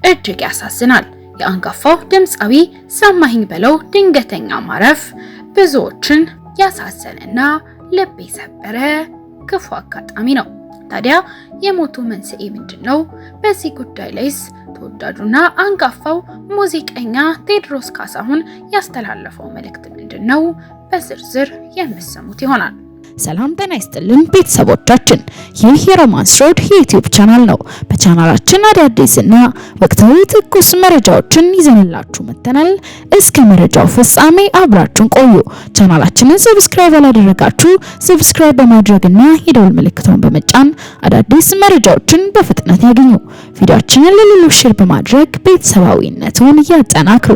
እጅግ ያሳዝናል። የአንጋፋው ድምፃዊ ሰማኸኝ በለው ድንገተኛ ማረፍ ብዙዎችን ያሳዘነና ልብ የሰበረ ክፉ አጋጣሚ ነው። ታዲያ የሞቱ መንስኤ ምንድነው? በዚህ ጉዳይ ላይስ ተወዳጁና አንጋፋው ሙዚቀኛ ቴዎድሮስ ካሳሁን ያስተላለፈው መልእክት ምንድነው? በዝርዝር የምትሰሙት ይሆናል። ሰላም ጤና ይስጥልን ቤተሰቦቻችን፣ ይህ የሮማንስ ሮድ የዩቲዩብ ቻናል ነው። በቻናላችን አዳዲስና ወቅታዊ ትኩስ መረጃዎችን ይዘንላችሁ መጥተናል። እስከ መረጃው ፍጻሜ አብራችሁን ቆዩ። ቻናላችንን ሰብስክራይብ ያላደረጋችሁ ሰብስክራይብ በማድረግና የደወል ምልክቱን በመጫን አዳዲስ መረጃዎችን በፍጥነት ያገኙ። ቪዲዮአችንን ለሌሎች ሼር በማድረግ ቤተሰባዊነቱን ያጠናክሩ።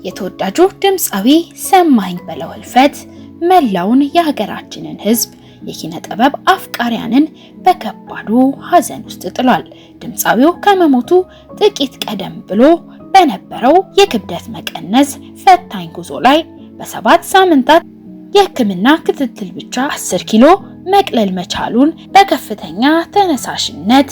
የተወዳጁ ድምፃዊ ሰማኸኝ በለው ህልፈት መላውን የሀገራችንን ህዝብ የኪነ ጥበብ አፍቃሪያንን በከባዱ ሀዘን ውስጥ ጥሏል። ድምፃዊው ከመሞቱ ጥቂት ቀደም ብሎ በነበረው የክብደት መቀነስ ፈታኝ ጉዞ ላይ በ7 ሳምንታት የህክምና ክትትል ብቻ 10 ኪሎ መቅለል መቻሉን በከፍተኛ ተነሳሽነት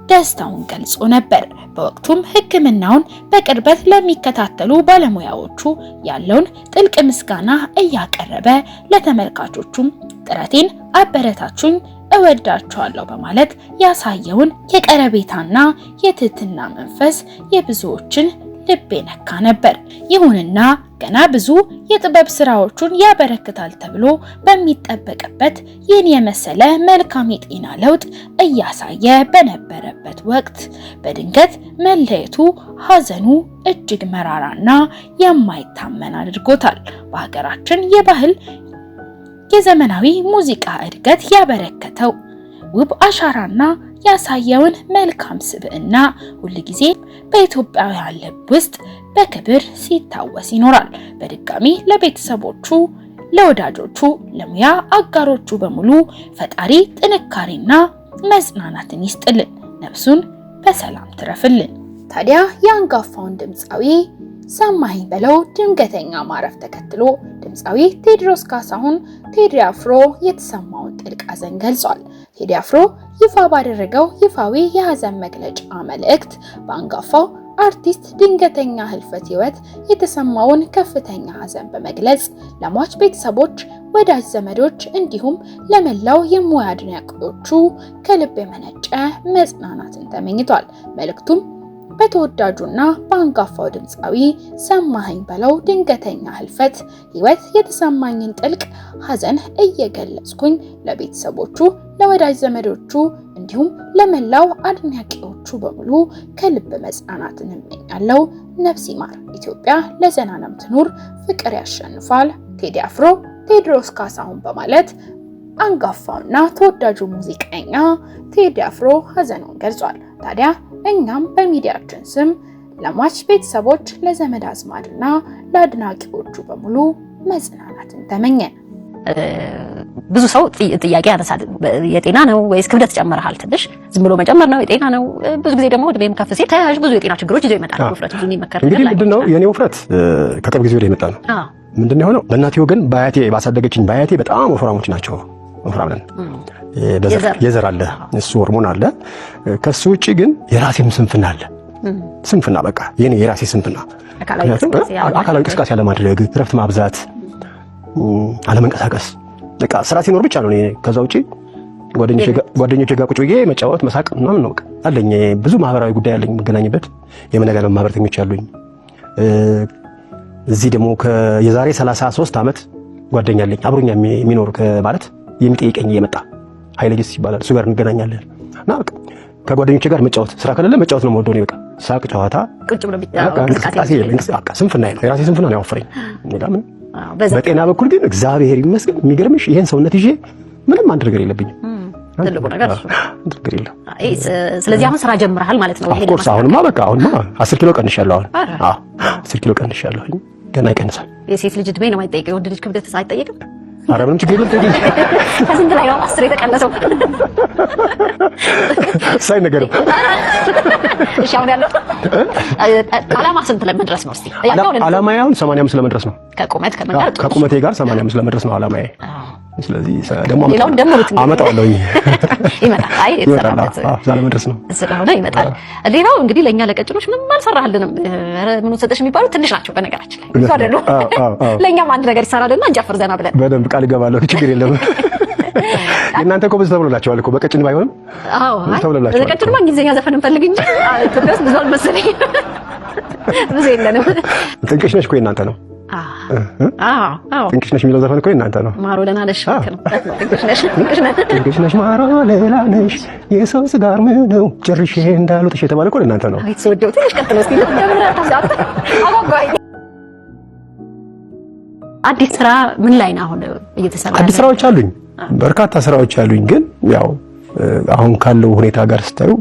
ደስታውን ገልጾ ነበር። በወቅቱም ህክምናውን በቅርበት ለሚከታተሉ ባለሙያዎቹ ያለውን ጥልቅ ምስጋና እያቀረበ ለተመልካቾቹም ጥረቴን አበረታችሁኝ እወዳችኋለሁ በማለት ያሳየውን የቀረቤታና የትህትና መንፈስ የብዙዎችን ልብ የነካ ነበር። ይሁንና ገና ብዙ የጥበብ ስራዎቹን ያበረክታል ተብሎ በሚጠበቅበት ይህን የመሰለ መልካም የጤና ለውጥ እያሳየ በነበረበት ወቅት በድንገት መለየቱ ሀዘኑ እጅግ መራራና የማይታመን አድርጎታል። በሀገራችን የባህል የዘመናዊ ሙዚቃ እድገት ያበረከተው ውብ አሻራና ያሳየውን መልካም ስብዕና ሁልጊዜ በኢትዮጵያውያን ልብ ውስጥ በክብር ሲታወስ ይኖራል። በድጋሚ ለቤተሰቦቹ፣ ለወዳጆቹ፣ ለሙያ አጋሮቹ በሙሉ ፈጣሪ ጥንካሬና መጽናናትን ይስጥልን፣ ነፍሱን በሰላም ትረፍልን። ታዲያ የአንጋፋውን ድምፃዊ ሰማኸኝ በለው ድንገተኛ ማረፍ ተከትሎ ድምፃዊ ቴዎድሮስ ካሳሁን ቴዲ አፍሮ የተሰማውን ጥልቅ ሐዘን ገልጿል። ቴዲ አፍሮ ይፋ ባደረገው ይፋዊ የሐዘን መግለጫ መልእክት በአንጋፋው አርቲስት ድንገተኛ ህልፈት ህይወት የተሰማውን ከፍተኛ ሐዘን በመግለጽ ለሟች ቤተሰቦች፣ ወዳጅ ዘመዶች እንዲሁም ለመላው የሙያ አድናቂዎቹ ከልብ የመነጨ መጽናናትን ተመኝቷል። መልእክቱም በተወዳጁና በአንጋፋው ድምፃዊ ሰማኸኝ በለው ድንገተኛ ህልፈት ህይወት የተሰማኝን ጥልቅ ሐዘን እየገለጽኩኝ ለቤተሰቦቹ፣ ለወዳጅ ዘመዶቹ እንዲሁም ለመላው አድናቂዎቹ በሙሉ ከልብ መጽናናትን እመኛለሁ። ነፍስ ይማር፣ ኢትዮጵያ ለዘላለም ትኑር፣ ፍቅር ያሸንፋል፣ ቴዲ አፍሮ፣ ቴዎድሮስ ካሳሁን በማለት አንጋፋውና ተወዳጁ ሙዚቀኛ ቴዲ አፍሮ ሐዘኑን ገልጿል። ታዲያ እኛም በሚዲያችን ስም ለሟች ቤተሰቦች፣ ለዘመድ አዝማድና ለአድናቂዎቹ በሙሉ መጽናናትን ተመኘን። ብዙ ሰው ጥያቄ ያነሳል። የጤና ነው ወይስ ክብደት ጨምረሃል? ትንሽ ዝም ብሎ መጨመር ነው? የጤና ነው? ብዙ ጊዜ ደግሞ እድሜም ከፍ ሲል ተያያዥ ብዙ የጤና ችግሮች ይዘው ይመጣሉ። ውፍረት ብዙ የሚመከር ነገር ላይ ምንድነው? የኔ ውፍረት ከቅርብ ጊዜ ወዲህ የመጣ ነው። ምንድነው የሆነው? በእናቴ ወገን በአያቴ ባሳደገችኝ በአያቴ በጣም ወፍራሞች ናቸው። ወፍራም ነን። የዘር አለ፣ እሱ ሆርሞን አለ። ከሱ ውጪ ግን የራሴም ስንፍና አለ። ስንፍና በቃ የኔ የራሴ ስንፍና፣ አካላዊ እንቅስቃሴ አለማድረግ፣ እረፍት ማብዛት፣ አለመንቀሳቀስ፣ በቃ ስራ ሲኖር ብቻ ነው። ከዛ ውጪ ጓደኞቼ ጋር ቁጭ ብዬ መጫወት፣ መሳቅ ምናምን ነው በቃ አለኝ። ብዙ ማህበራዊ ጉዳይ አለኝ የምገናኝበት፣ የመነጋገር ማህበረተኞች አሉኝ። እዚህ ደግሞ የዛሬ 33 ዓመት ጓደኛ አለኝ አብሮኛ የሚኖር ማለት የሚጠይቀኝ እየመጣ ኃይለጅስ ይባላል። እሱ ጋር እንገናኛለን እና በቃ ከጓደኞቼ ጋር መጫወት፣ ስራ ከሌለ መጫወት ነው የምወደው። በቃ ሳቅ፣ ጨዋታ፣ ቁጭ ብሎ በቃ ስንፍና ነው፣ የራሴ ስንፍና ነው ያወፈረኝ። ምን በጤና በኩል ግን እግዚአብሔር ይመስገን። የሚገርምሽ ይሄን ሰውነት ይዤ ምንም አንድ ነገር የለብኝም። ትልቁ ነገር እሱ ነገር የለም። ስለዚህ አሁን ስራ ጀምረሃል ማለት ነው? ይሄ ኮርስ አሁንማ 10 ኪሎ ቀንሻለሁ። አሁን 10 ኪሎ ቀንሻለሁ። ገና ይቀንሳል። የሴት ልጅ እድሜ ነው የማይጠይቀው፣ የወንድ ልጅ ክብደት አይጠየቅም። ኧረ ምንም ችግር የለም። ከስንት ላይ ነው 10 የተቀነሰው? ሳይ ነገር እሺ አሁን ያለው ዓላማ ስንት ለመድረስ ነው? እስቲ ዓላማዬ አሁን 85 ለመድረስ ነው። ከቁመቴ ጋር 85 ለመድረስ ነው ዓላማዬ። ስለዚህ ደግሞ ሌላውን ደምሩት አመጣዋለሁ ይመጣል። አይ የተሰራበት ዛለ መድረስ ነው ስለሆነ ይመጣል። ሌላው እንግዲህ ለኛ ለቀጭኖች ምንም አልሰራህልንም። ኧረ ምኑን ሰጠሽ የሚባሉ ትንሽ ናቸው በነገራችን ላይ እሱ አይደሉ። ለኛም አንድ ነገር ይሰራልና እንጨፍር ዘና ብለን በደንብ ቃል እገባለሁ። ችግር የለም። እናንተ እኮ ብዙ ተብሎላችኋል እኮ በቀጭን ባይሆንም። አዎ ተብሎላችኋል። በቀጭንማ እንግሊዝኛ ዘፈን እንፈልግ እንጂ ኢትዮጵያ ውስጥ ብዙ አልመሰለኝ ብዙ የለንም። ጥንቅሽ ነሽ እኮ እናንተ ነው። ጥንቅሽ ነሽ የሚለው ዘፈን እኮ እናንተ ነው። ማሮ ለና ነሽ ጥንቅሽ ነሽ ማሮ ለላ ነሽ የሰው ስጋር ምን ነው ጭርሼ እንዳሉት የተባለ እኮ እናንተ ነው። አይ ተወደው ትንሽ ቀጥሎ እስቲ አጓጓይ አዲስ ስራ ምን ላይ ነው አሁን እየተሰራ? አዲስ ስራዎች አሉኝ፣ በርካታ ስራዎች አሉኝ። ግን ያው አሁን ካለው ሁኔታ ጋር ስታዩ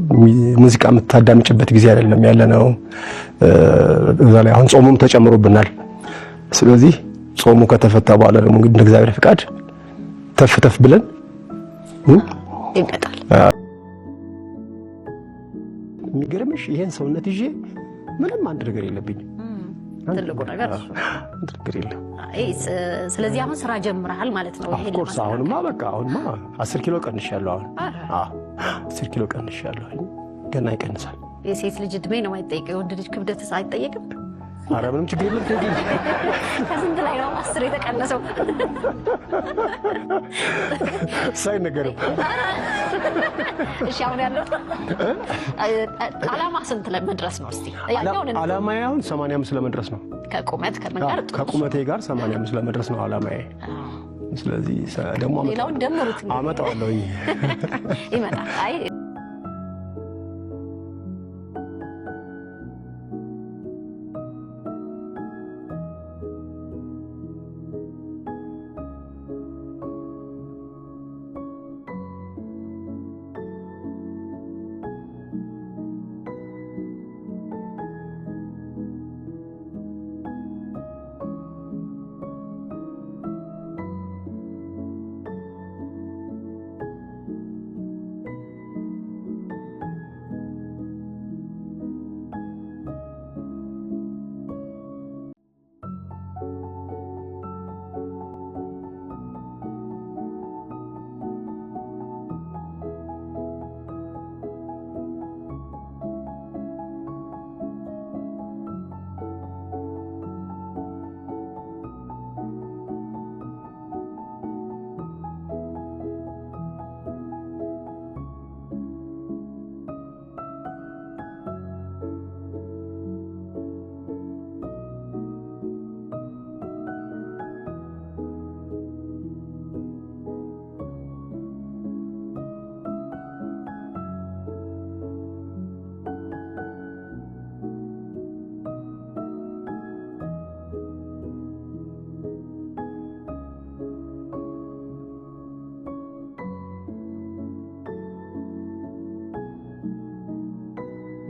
ሙዚቃ የምታዳምጭበት ጊዜ አይደለም ያለነው። እዛ ላይ አሁን ጾሙም ተጨምሮብናል። ስለዚህ ጾሙ ከተፈታ በኋላ ደግሞ እንግዲህ እንደ እግዚአብሔር ፍቃድ ተፍ ብለን ይመጣል። የሚገርምሽ ይሄን ሰውነት ይዤ ምንም አንድ ነገር የለብኝም። ትልቁ ነገር ትክክል የለም። ስለዚህ አሁን ስራ ጀምረሃል ማለት ነው? ይሄ ኮርስ አሁንማ በቃ አሁንማ 10 ኪሎ ቀንሻለሁ። አሁን 10 ኪሎ ቀንሻለሁ። ገና ይቀንሳል። የሴት ልጅ እድሜ ነው አይጠይቀው፣ የወንድ ልጅ ክብደት አይጠየቅም። ኧረ ምንም ችግር የለም። ከስንት ላይ ነው 10 የተቀነሰው? ሳይነገርም። እሺ አሁን ያለው ዓላማ ስንት ለመድረስ ነው? እስቲ ዓላማዬ አሁን 85 ለመድረስ ነው። ከቁመቴ ጋር 85 ለመድረስ ነው ዓላማዬ። ስለዚህ ደግሞ ሌላውን ደምሩት አመጣዋለሁ ይመጣል። አይ